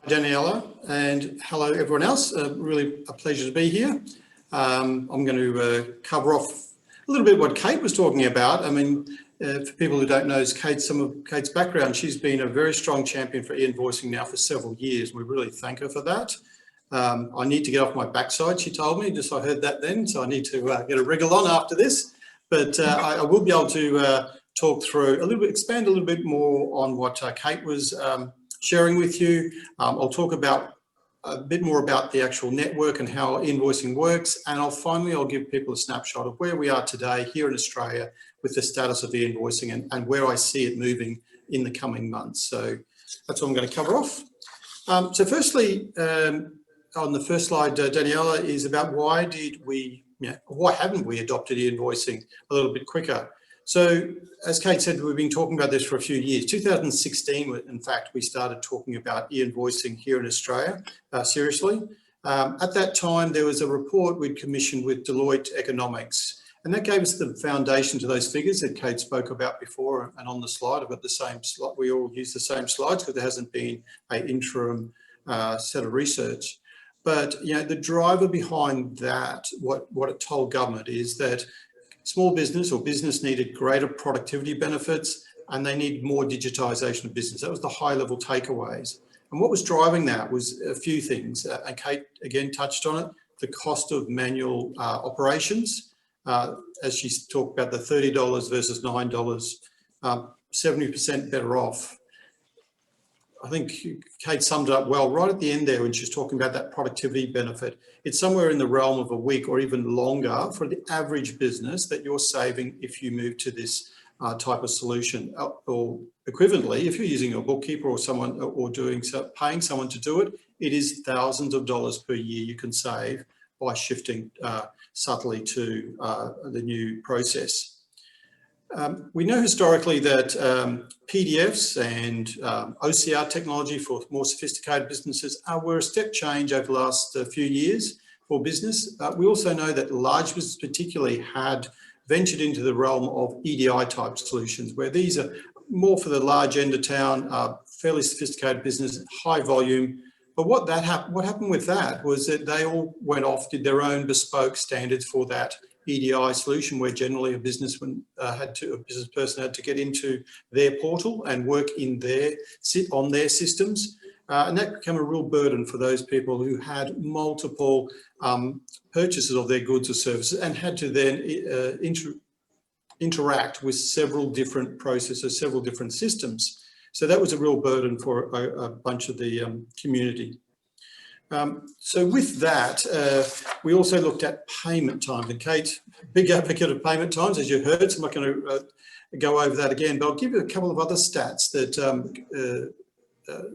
Daniela, and hello everyone else. Really a pleasure to be here. I'm going to cover off a little bit what Kate was talking about. I mean, for people who don't know some of Kate's background, she's been a very strong champion for e-invoicing now for several years. We really thank her for that. I need to get off my backside, she told me, just I heard that then, so I need to get a wriggle on after this. But I will be able to talk through a little bit, expand a little bit more on what Kate was sharing with you. I'll talk about a bit more about the actual network and how invoicing works, and finally I'll give people a snapshot of where we are today here in Australia with the status of e-invoicing and where I see it moving in the coming months. So that's what I'm going to cover off. So firstly, on the first slide, Daniela, is about why haven't we adopted e-invoicing a little bit quicker? So as Kate said, we've been talking about this for a few years. 2016, in fact, we started talking about e-invoicing here in Australia, seriously. At that time, there was a report we'd commissioned with Deloitte Economics, and that gave us the foundation to those figures that Kate spoke about before. And on the slide, I've got the same slide. We all use the same slides because there hasn't been an interim set of research. But the driver behind that, what it told government is that small business or business needed greater productivity benefits and they need more digitisation of business. That was the high level takeaways. And what was driving that was a few things. And Kate again touched on it, the cost of manual operations. As she talked about the $30 versus $9, 70% better off. I think Kate summed it up well right at the end there when she was talking about that productivity benefit. It's somewhere in the realm of a week or even longer for the average business that you're saving if you move to this type of solution. Or equivalently, if you're using a bookkeeper or someone or paying someone to do it, it is thousands of dollars per year you can save by shifting subtly to the new process. We know historically that PDFs and OCR technology for more sophisticated businesses were a step change over the last few years for business. We also know that large business particularly had ventured into the realm of EDI type solutions, where these are more for the large end of town, fairly sophisticated business, high volume. But what happened with that was that they all went off, did their own bespoke standards for that EDI solution, where generally a business person had to get into their portal and work on their systems. And that became a real burden for those people who had multiple purchases of their goods or services and had to then interact with several different processes, several different systems. So that was a real burden for a bunch of the community. So with that, we also looked at payment times. And Kate, big advocate of payment times, as you heard, so I'm not going to go over that again, but I'll give you a couple of other stats that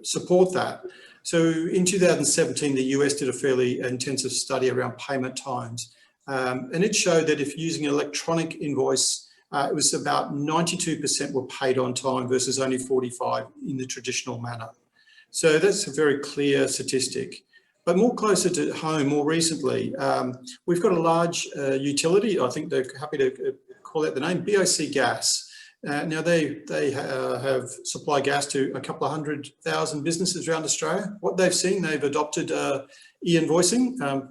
support that. So in 2017, the US did a fairly intensive study around payment times. And it showed that if using an electronic invoice, it was about 92% were paid on time versus only 45% in the traditional manner. So that's a very clear statistic. But more closer to home, more recently, we've got a large utility. I think they're happy to call out the name, BOC Gas. Now they have supply gas to a couple of 100,000 businesses around Australia. What they've seen, they've adopted e-invoicing,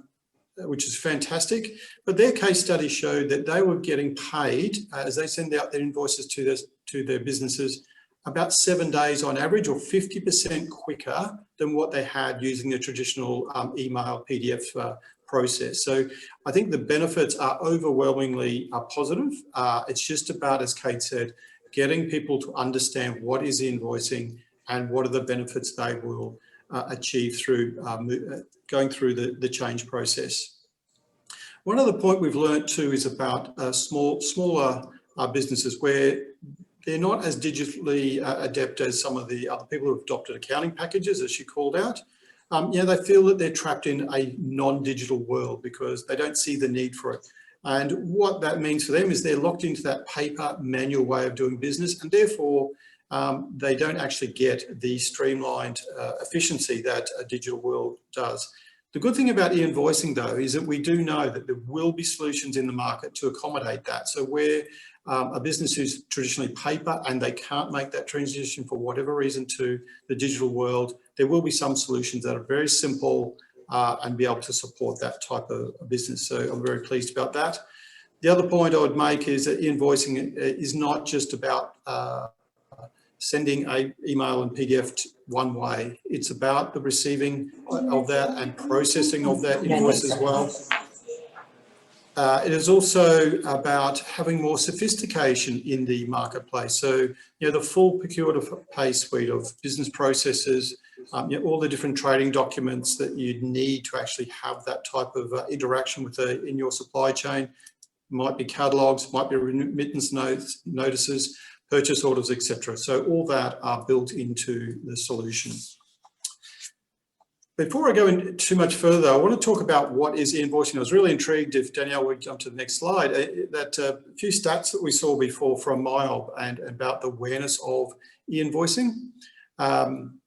which is fantastic. But their case study showed that they were getting paid as they send out their invoices to their businesses about 7 days on average, or 50% quicker than what they had using the traditional email PDF process. So I think the benefits are overwhelmingly positive. It's just about, as Kate said, getting people to understand what is invoicing and what are the benefits they will achieve through going through the change process. One other point we've learned too is about smaller businesses where they're not as digitally adept as some of the other people who have adopted accounting packages, as she called out. They feel that they're trapped in a non-digital world because they don't see the need for it. And what that means for them is they're locked into that paper manual way of doing business, and therefore they don't actually get the streamlined efficiency that a digital world does. The good thing about e-invoicing, though, is that we do know that there will be solutions in the market to accommodate that. So where a business who's traditionally paper and they can't make that transition for whatever reason to the digital world, there will be some solutions that are very simple and be able to support that type of business. So I'm very pleased about that. The other point I would make is that e-invoicing is not just about sending an email and PDF one way. It's about the receiving of that and processing of that invoice as well. It is also about having more sophistication in the marketplace. So, the full procure-to-pay suite of business processes, all the different trading documents that you'd need to actually have that type of interaction with in your supply chain. Might be catalogues, might be remittance notices, purchase orders, etc. So all that are built into the solution. Before I go in too much further, I want to talk about what is e-invoicing. I was really intrigued, if Danielle would jump to the next slide, that a few stats that we saw before from MyOb and about the awareness of e-invoicing. And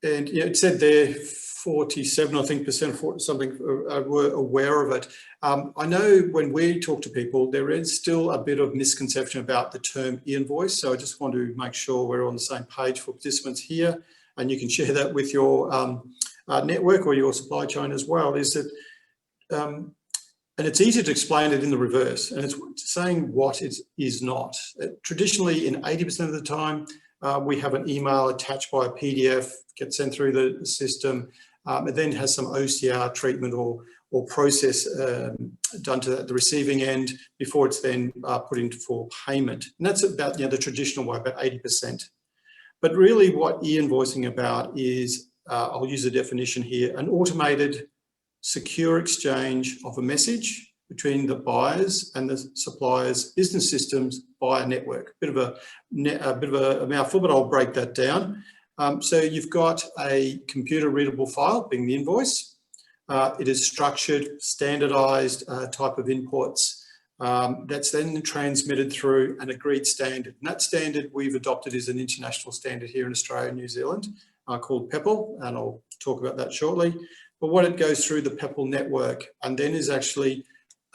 it said there 47, I think, % something were aware of it. I know when we talk to people, there is still a bit of misconception about the term e-invoice. So I just want to make sure we're on the same page for participants here, and you can share that with your network or your supply chain as well, is that, and it's easy to explain it in the reverse, and it's saying what it is not. Traditionally, in 80% of the time, we have an email attached by a PDF, gets sent through the system. It then has some OCR treatment or process done to the receiving end before it's then put into for payment. And that's about the traditional way, about 80%. But really what e-invoicing about is, I'll use a definition here, an automated, secure exchange of a message between the buyers and the suppliers' business systems via network. A bit of a mouthful, but I'll break that down. So you've got a computer readable file, being the invoice. It is structured, standardized type of inputs that's then transmitted through an agreed standard. And that standard we've adopted is an international standard here in Australia and New Zealand called PEPL, and I'll talk about that shortly. But what it goes through the PEPL network and then is actually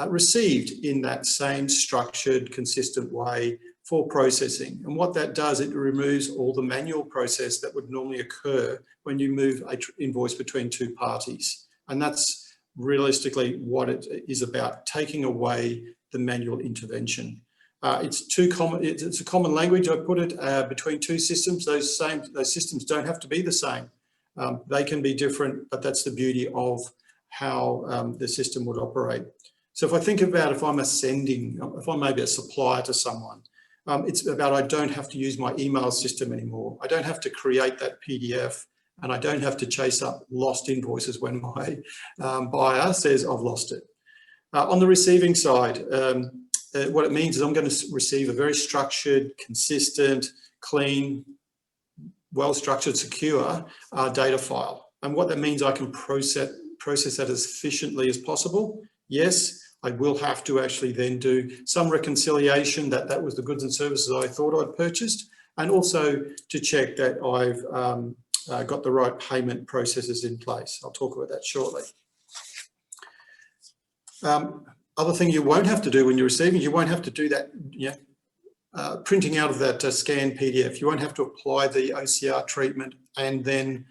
received in that same structured, consistent way for processing. And what that does, it removes all the manual process that would normally occur when you move an invoice between two parties. And that's realistically what it is about, taking away the manual intervention. It's a common language, I put it, between two systems. Those systems don't have to be the same. They can be different, but that's the beauty of how the system would operate. So if I think about if I'm maybe a supplier to someone, it's about I don't have to use my email system anymore. I don't have to create that PDF, and I don't have to chase up lost invoices when my buyer says I've lost it. On the receiving side, what it means is I'm going to receive a very structured, consistent, clean, well-structured, secure data file. And what that means, I can process that as efficiently as possible. Yes, I will have to actually then do some reconciliation that was the goods and services I thought I'd purchased, and also to check that I've got the right payment processes in place. I'll talk about that shortly. Other thing you won't have to do when you're receiving, you won't have to do that printing out of that scanned PDF. You won't have to apply the OCR treatment and then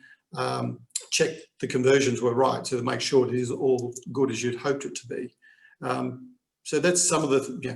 check the conversions were right to make sure it is all good as you'd hoped it to be. So that's some of the, I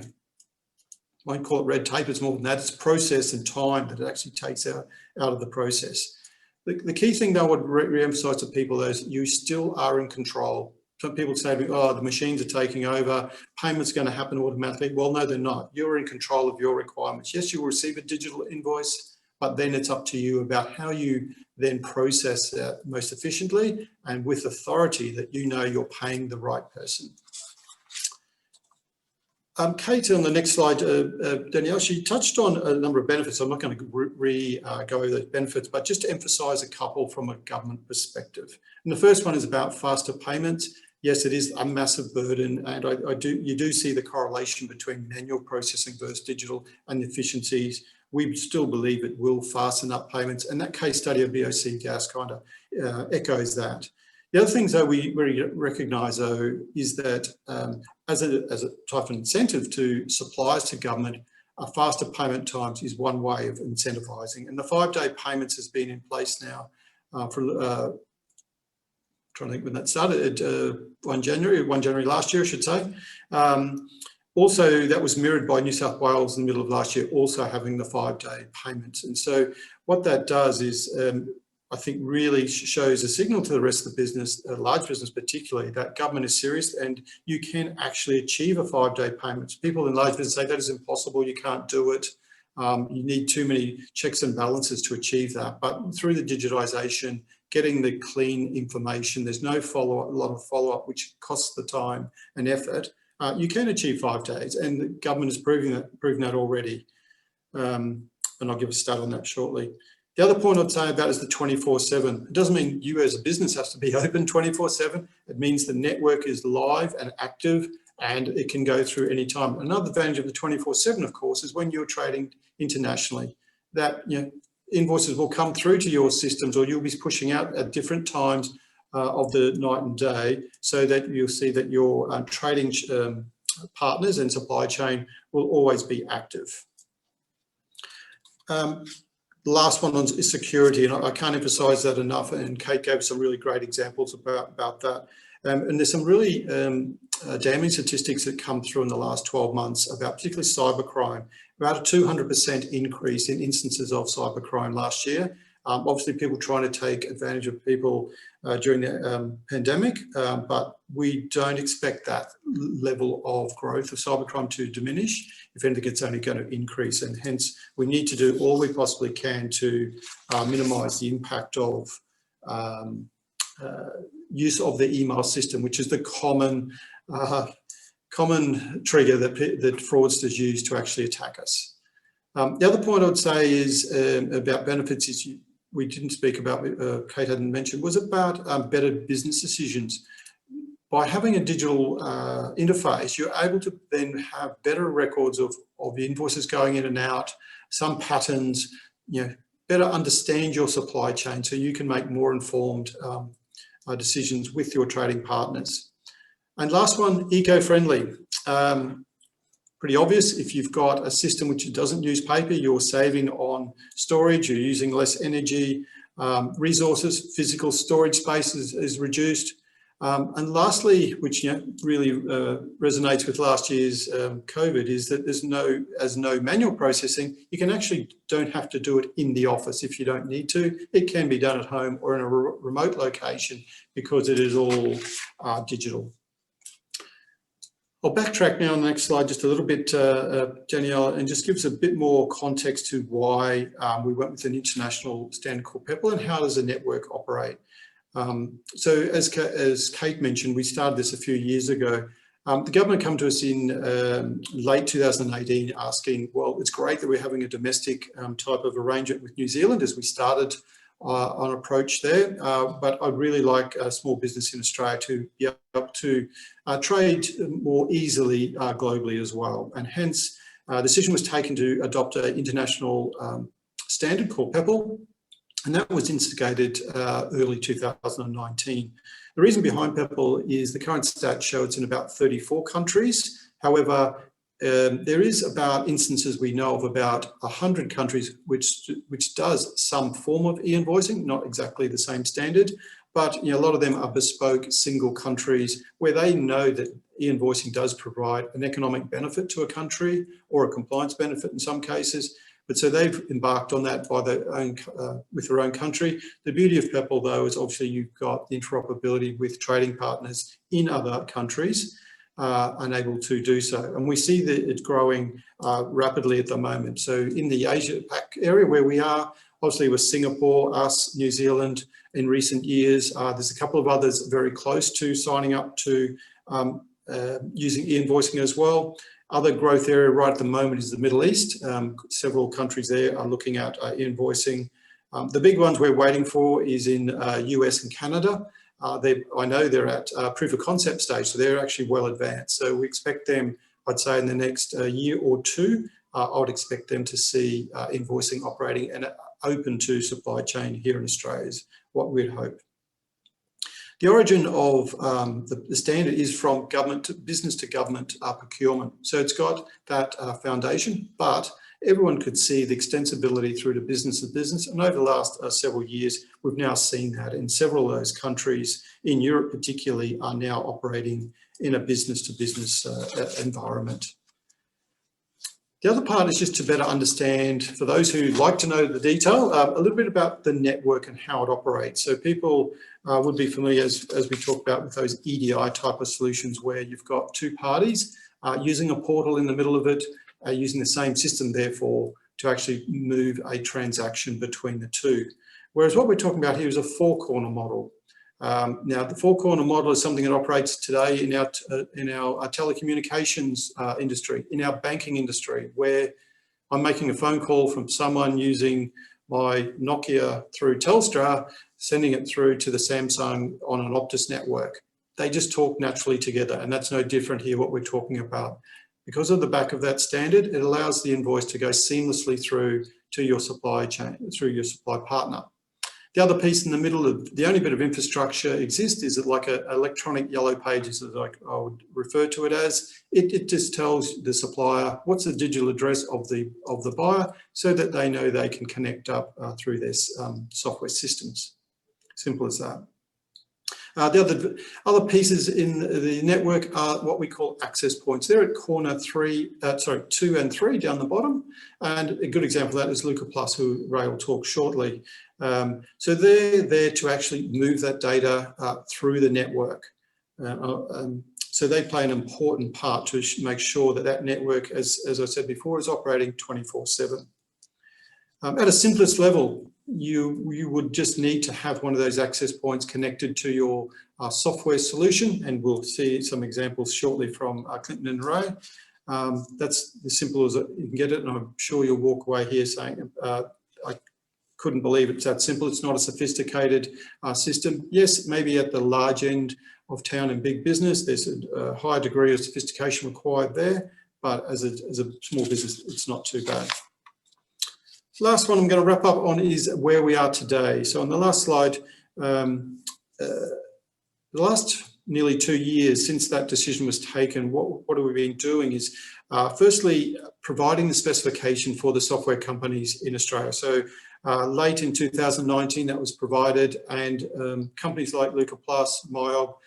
won't call it red tape, it's more than that. It's process and time that it actually takes out of the process. The key thing that I would re-emphasize to people is you still are in control. Some people say to me, oh, the machines are taking over, payment's going to happen automatically. Well, no, they're not. You're in control of your requirements. Yes, you'll receive a digital invoice, but then it's up to you about how you then process that most efficiently and with authority that you know you're paying the right person. Kate, on the next slide, Danielle, she touched on a number of benefits. I'm not going to go over those benefits, but just to emphasise a couple from a government perspective. And the first one is about faster payments. Yes, it is a massive burden, and you do see the correlation between manual processing versus digital and the efficiencies. We still believe it will fasten up payments, and that case study of BOC Gas kind of echoes that. The other things, though, we recognise, though, is that as a type of incentive to suppliers to government, faster payment times is one way of incentivising. And the 5-day payments has been in place now for, trying to think when that started, 1 January last year, I should say. Also, that was mirrored by New South Wales in the middle of last year, also having the 5-day payments. And so what that does is, I think, really shows a signal to the rest of the business, large business particularly, that government is serious and you can actually achieve a 5-day payment. People in large business say that is impossible, you can't do it. You need too many checks and balances to achieve that. But through the digitisation, getting the clean information, there's no follow-up, a lot of follow-up, which costs the time and effort. You can achieve 5 days, and the government is proving that already. And I'll give a stat on that shortly. The other point I'd say about is the 24/7. It doesn't mean you as a business has to be open 24/7. It means the network is live and active, and it can go through any time. Another advantage of the 24/7, of course, is when you're trading internationally, that invoices will come through to your systems, or you'll be pushing out at different times of the night and day, so that you'll see that your trading partners and supply chain will always be active. The last one is security, and I can't emphasise that enough, and Kate gave some really great examples about that. And there's some really damning statistics that come through in the last 12 months about particularly cybercrime. About a 200% increase in instances of cybercrime last year. Obviously, people trying to take advantage of people during the pandemic, but we don't expect that level of growth of cybercrime to diminish. If anything, it's only going to increase, and hence we need to do all we possibly can to minimise the impact of use of the email system, which is the common trigger that fraudsters use to actually attack us. The other point I would say is about benefits is we didn't speak about, Kate hadn't mentioned, was about better business decisions. By having a digital interface, you're able to then have better records of the invoices going in and out, some patterns, better understand your supply chain so you can make more informed decisions with your trading partners. And last one, eco-friendly. Pretty obvious, if you've got a system which doesn't use paper, you're saving on storage, you're using less energy, resources, physical storage space is reduced. And lastly, which really resonates with last year's COVID, is that there's no manual processing. You can actually don't have to do it in the office if you don't need to. It can be done at home or in a remote location because it is all digital. I'll backtrack now on the next slide just a little bit, Danielle, and just give us a bit more context to why we went with an international standard called PEPL and how does the network operate. So as Kate mentioned, we started this a few years ago. The government come to us in late 2018 asking, well, it's great that we're having a domestic type of arrangement with New Zealand as we started on approach there, but I'd really like a small business in Australia to be able to trade more easily globally as well. And hence, a decision was taken to adopt an international standard called PEPL, and that was instigated early 2019. The reason behind PEPL is the current stats show it's in about 34 countries. However, there is about instances we know of about 100 countries which does some form of e-invoicing, not exactly the same standard, but a lot of them are bespoke single countries where they know that e-invoicing does provide an economic benefit to a country or a compliance benefit in some cases. But so they've embarked on that by their own, with their own country. The beauty of PEPL, though, is obviously you've got the interoperability with trading partners in other countries, unable to do so. And we see that it's growing rapidly at the moment. So in the Asia-Pac area where we are, obviously with Singapore, us, New Zealand in recent years, there's a couple of others very close to signing up to using e-invoicing as well. Other growth area right at the moment is the Middle East. Several countries there are looking at e-invoicing. The big ones we're waiting for is in US and Canada. I know they're at proof of concept stage, so they're actually well advanced. So we expect them, I'd say in the next year or two, I would expect them to see invoicing operating and open to supply chain here in Australia is what we'd hope. The origin of the standard is from government to business to government procurement. So it's got that foundation, but everyone could see the extensibility through to business to business. And over the last several years, we've now seen that in several of those countries, in Europe particularly, are now operating in a business to business environment. The other part is just to better understand, for those who like to know the detail, a little bit about the network and how it operates. So people would be familiar, as we talked about, with those EDI type of solutions where you've got two parties using a portal in the middle of it, using the same system, therefore, to actually move a transaction between the two. Whereas what we're talking about here is a four-corner model. Now, the four-corner model is something that operates today in our telecommunications industry, in our banking industry, where I'm making a phone call from someone using my Nokia through Telstra, sending it through to the Samsung on an Optus network. They just talk naturally together, and that's no different here, what we're talking about. Because of the back of that standard, it allows the invoice to go seamlessly through to your supply chain, through your supply partner. The other piece in the middle of the only bit of infrastructure exists is like an electronic yellow pages, as I would refer to it as. It just tells the supplier what's the digital address of the buyer, so that they know they can connect up through their software systems. Simple as that. The other pieces in the network are what we call access points. They're at corner 2 and 3 down the bottom. And a good example of that is Lucaplus, who Ray will talk shortly. So they're there to actually move that data through the network. So they play an important part to make sure that that network, as I said before, is operating 24/7. At a simplest level, you would just need to have one of those access points connected to your software solution, and we'll see some examples shortly from Clinton and Ray. That's as simple as you can get it, and I'm sure you'll walk away here saying, I couldn't believe it's that simple. It's not a sophisticated system. Yes, maybe at the large end of town and big business, there's a high degree of sophistication required there, but as a small business, it's not too bad. Last one I'm going to wrap up on is where we are today. So on the last slide, the last nearly 2 years since that decision was taken, what have we been doing is firstly providing the specification for the software companies in Australia. So late in 2019 that was provided, and companies like Lucaplus, Myob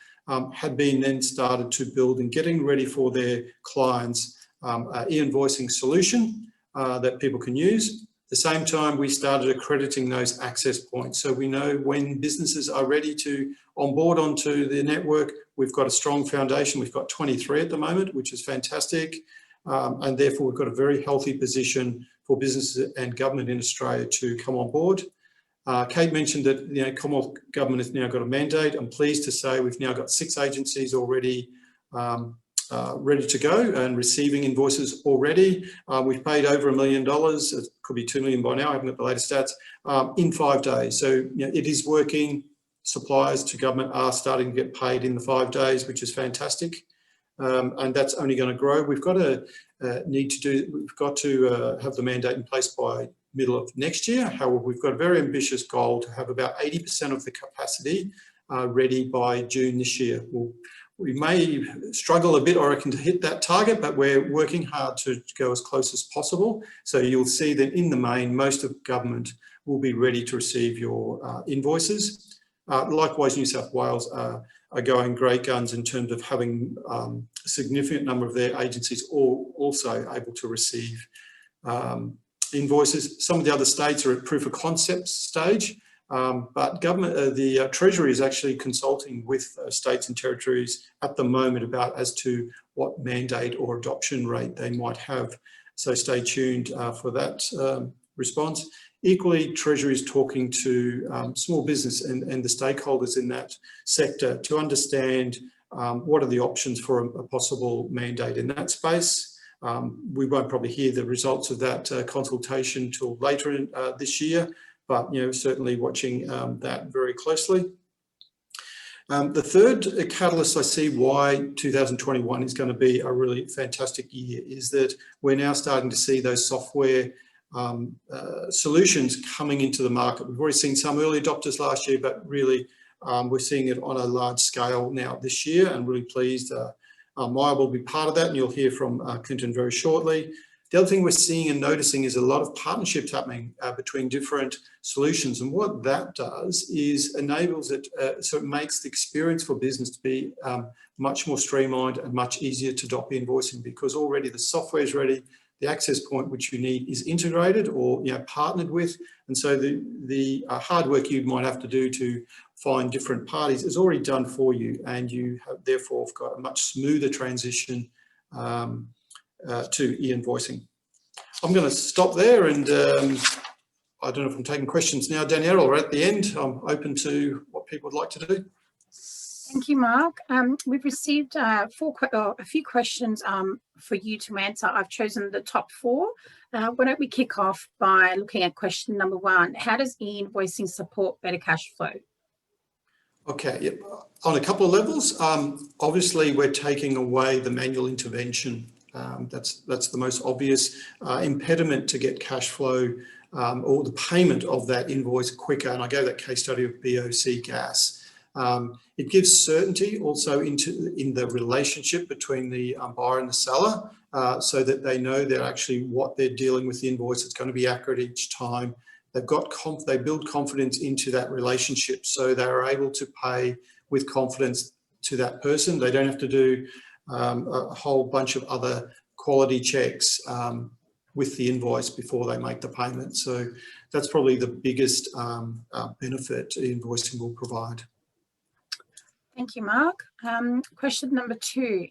had been then started to build and getting ready for their clients e-invoicing solution that people can use. At the same time, we started accrediting those access points. So we know when businesses are ready to onboard onto the network, we've got a strong foundation. We've got 23 at the moment, which is fantastic. And therefore, we've got a very healthy position for businesses and government in Australia to come on board. Kate mentioned that Commonwealth Government has now got a mandate. I'm pleased to say we've now got 6 agencies already ready to go and receiving invoices already. We've paid over $1 million. It could be 2 million by now. I haven't got the latest stats in 5 days. So it is working. Suppliers to government are starting to get paid in the 5 days, which is fantastic. And that's only going to grow. We've got to have the mandate in place by middle of next year. However, we've got a very ambitious goal to have about 80% of the capacity ready by June this year. We may struggle a bit, I reckon, to hit that target, but we're working hard to go as close as possible. So you'll see that in the main, most of government will be ready to receive your invoices. Likewise, New South Wales are going great guns in terms of having a significant number of their agencies also able to receive invoices. Some of the other states are at proof of concept stage. But government, the Treasury is actually consulting with states and territories at the moment about as to what mandate or adoption rate they might have. So stay tuned for that response. Equally, Treasury is talking to small business and the stakeholders in that sector to understand what are the options for a possible mandate in that space. We won't probably hear the results of that consultation till later this year, but certainly watching that very closely. The third catalyst I see why 2021 is going to be a really fantastic year is that we're now starting to see those software solutions coming into the market. We've already seen some early adopters last year, but really We're seeing it on a large scale now this year, and really pleased. Maya will be part of that, and you'll hear from Clinton very shortly. The other thing we're seeing and noticing is a lot of partnerships happening between different solutions. And what that does is enables it, so it makes the experience for business to be much more streamlined and much easier to adopt e-invoicing, because already the software is ready, the access point which you need is integrated or partnered with. And so the hard work you might have to do to find different parties is already done for you, and you have therefore got a much smoother transition to e-invoicing. I'm going to stop there, and I don't know if I'm taking questions now, Danielle, or at the end. I'm open to what people would like to do. Thank you, Mark. We've received a few questions for you to answer. I've chosen the top 4. Why don't we kick off by looking at question number 1. How does e-invoicing support better cash flow? Okay, yep. On a couple of levels. Obviously, we're taking away the manual intervention. That's the most obvious impediment to get cash flow or the payment of that invoice quicker. And I gave that case study of BOC Gas. It gives certainty also in the relationship between the buyer and the seller, so that they know they're actually what they're dealing with the invoice. It's going to be accurate each time. They build confidence into that relationship, so they're able to pay with confidence to that person. They don't have to do a whole bunch of other quality checks with the invoice before they make the payment. So that's probably the biggest benefit e-invoicing will provide. Thank you, Mark. Question number 2.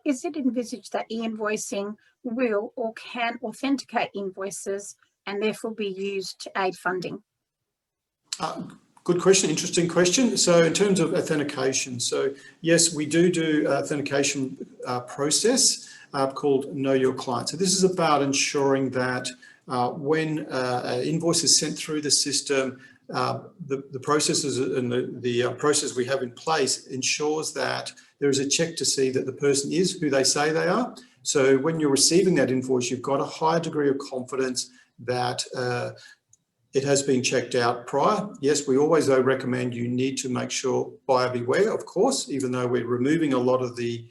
Is it envisaged that e-invoicing will or can authenticate invoices and therefore be used to aid funding? Good question, interesting question. So in terms of authentication, so yes, we do authentication process called Know Your Client. So this is about ensuring that when an invoice is sent through the system, the processes and the process we have in place ensures that there is a check to see that the person is who they say they are. So when you're receiving that invoice, you've got a higher degree of confidence that it has been checked out prior. Yes, we always though recommend you need to make sure, buyer beware, of course, even though we're removing a lot of the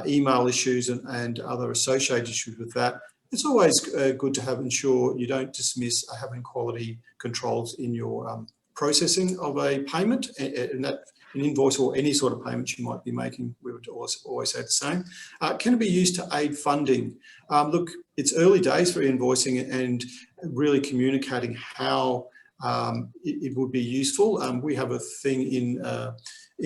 email issues and other associated issues with that. It's always good to ensure you don't dismiss having quality controls in your processing of a payment, and that an invoice or any sort of payments you might be making. We would always say the same. Can it be used to aid funding? Look, it's early days for invoicing and really communicating how it would be useful. We have a thing in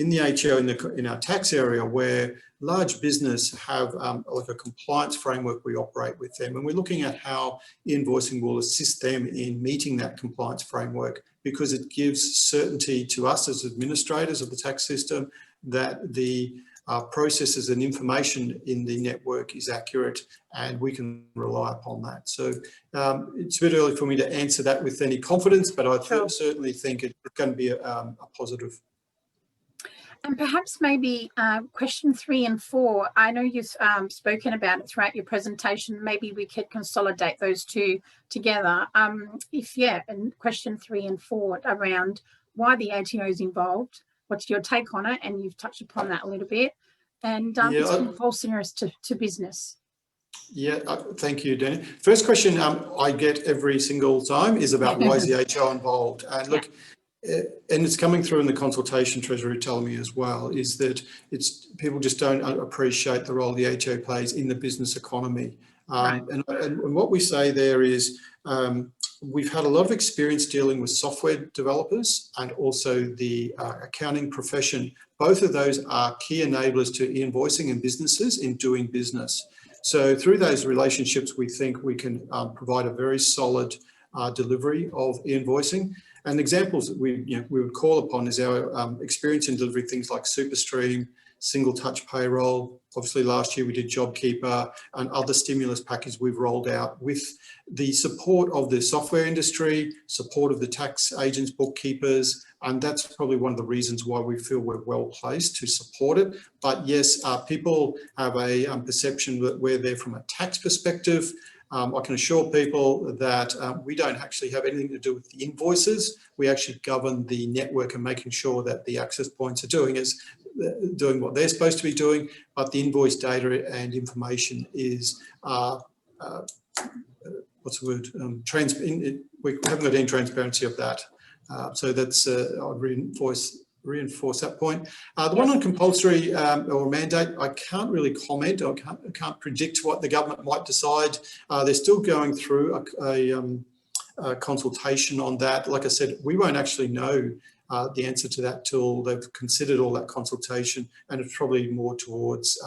the ATO, in our tax area, where large business have like a compliance framework we operate with them, and we're looking at how invoicing will assist them in meeting that compliance framework, because it gives certainty to us as administrators of the tax system that the processes and information in the network is accurate, and we can rely upon that. So it's a bit early for me to answer that with any confidence, but I certainly think it's going to be a positive. And perhaps maybe question 3 and 4, I know you've spoken about it throughout your presentation. Maybe we could consolidate those 2 together. And question 3 and 4 around why the ATO is involved. What's your take on it? And you've touched upon that a little bit. And its compulsoriness to business. Yeah, thank you, Danny. First question I get every single time is about why is the ATO involved? And look, and it's coming through in the consultation, Treasury telling me as well, is that people just don't appreciate the role the ATO plays in the business economy. Right. And what we say there is we've had a lot of experience dealing with software developers and also the accounting profession. Both of those are key enablers to e-invoicing and businesses in doing business. So through those relationships, we think we can provide a very solid delivery of e-invoicing. And examples that we would call upon is our experience in delivering things like SuperStream, single touch payroll. Obviously last year we did JobKeeper and other stimulus packages we've rolled out with the support of the software industry, support of the tax agents, bookkeepers, and that's probably one of the reasons why we feel we're well placed to support it. But yes, people have a perception that we're there from a tax perspective. I can assure people that we don't actually have anything to do with the invoices. We actually govern the network and making sure that the access points are doing what they're supposed to be doing, but the invoice data and information is what's the word? We haven't got any transparency of that. So that's I'll reinforce that point. The one on compulsory or mandate, I can't really comment. I can't predict what the government might decide. They're still going through a consultation on that. Like I said, we won't actually know the answer to that till they've considered all that consultation, and it's probably more towards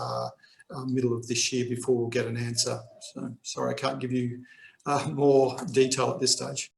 middle of this year before we'll get an answer. So sorry, I can't give you more detail at this stage.